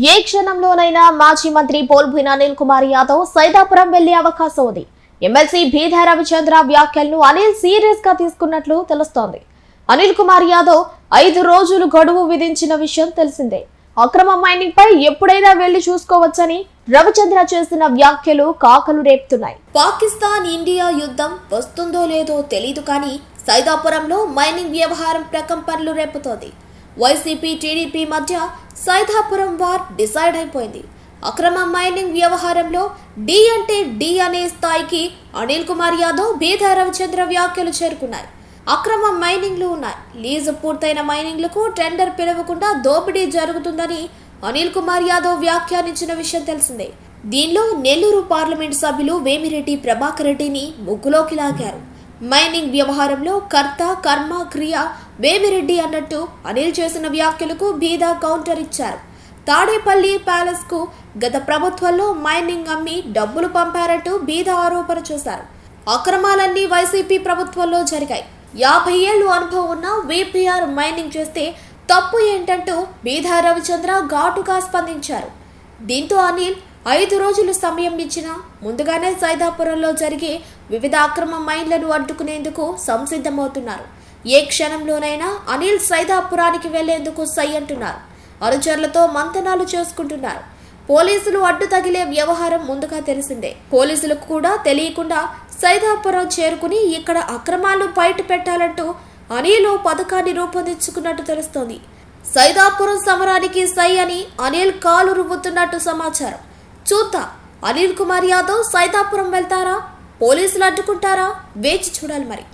ఏ క్షణంలోనైనా మాజీ మంత్రి పోల్భుయిన అనిల్ కుమార్ యాదవ్ సైదాపురం వెళ్లే అవకాశం ఉంది. ఎమ్మెల్సీ బీదా రవిచంద్ర వ్యాఖ్యలను అనిల్ సీరియస్ గా తీసుకున్నట్లు తెలుస్తోంది. అనిల్ కుమార్ యాదవ్ 5 రోజులు గడువు విధించిన విషయం తెలిసిందే. అక్రమ మైనింగ్ పై ఎప్పుడైనా వెళ్లి చూసుకోవచ్చని రవిచంద్ర చేసిన వ్యాఖ్యలు కాకలు రేపుతున్నాయి. పాకిస్తాన్ ఇండియా యుద్ధం వస్తుందో లేదో తెలీదు కానీ సైదాపురంలో మైనింగ్ వ్యవహారం ప్రకంపనలు రేపుతోంది. వైసీపీ టీడీపీ మధ్య సైదాపురం వార్ డిసైడ్ అయిపోయింది. అక్రమ మైనింగ్ వ్యవహారంలో డి అంటే డి అనే స్థాయికి అనిల్ కుమార్ యాదవ్ బీదా రవిచంద్ర వ్యాఖ్యలు చేరుకున్నాయి. అక్రమ మైనింగ్లు ఉన్నాయి. లీజు పూర్తయిన మైనింగ్లకు టెండర్ పిలవకుండా దోపిడీ జరుగుతుందని అనిల్ కుమార్ యాదవ్ వ్యాఖ్యానించిన విషయం తెలిసిందే. దీనిలో నెల్లూరు పార్లమెంటు సభ్యులు వేమిరెడ్డి ప్రభాకర్ రెడ్డిని ముగ్గులోకి లాగారు. మైనింగ్ వ్యవహారంలో కర్త కర్మ క్రియ వేమిరెడ్డి అన్నట్టు అనిల్ చేసిన వ్యాఖ్యలకు బీదా కౌంటర్ ఇచ్చారు. తాడేపల్లి ప్యాలెస్ కు గత ప్రభుత్వంలో మైనింగ్ అమ్మి డబ్బులు పంపారంటూ బీదా ఆరోపణ చేశారు. అక్రమాలన్నీ వైసీపీ ప్రభుత్వంలో జరిగాయి. 50 ఏళ్లు అనుభవం ఉన్న వీపీఆర్ మైనింగ్ చేస్తే తప్పు ఏంటంటూ బీదా రవిచంద్ర ఘాటుగా స్పందించారు. దీంతో అనిల్ 5 రోజులు సమయం ఇచ్చినా ముందుగానే సైదాపురంలో జరిగే వివిధ అక్రమ మైన్లను అడ్డుకునేందుకు సంసిద్ధమవుతున్నారు. ఏ క్షణంలోనైనా అనిల్ సైదాపురానికి వెళ్లేందుకు సై అంటున్నారు. అనుచరులతో మంతనాలు చేసుకుంటున్నారు. పోలీసులు అడ్డు తగిలే వ్యవహారం ముందుగా తెలిసిందే. పోలీసులకు కూడా తెలియకుండా సైదాపురం చేరుకుని ఇక్కడ అక్రమాలు బయట పెట్టాలంటూ అనిల్ పథకాన్ని రూపొందించుకున్నట్టు తెలుస్తోంది. సైదాపురం సమరానికి సై అని అనిల్ కాలు రువ్వుతున్నట్టు సమాచారం. చూద్దాం, అనిల్ కుమార్ యాదవ్ సైదాపురం వెళ్తారా, పోలీసులు అడ్డుకుంటారా? వేచి చూడాలి మరి.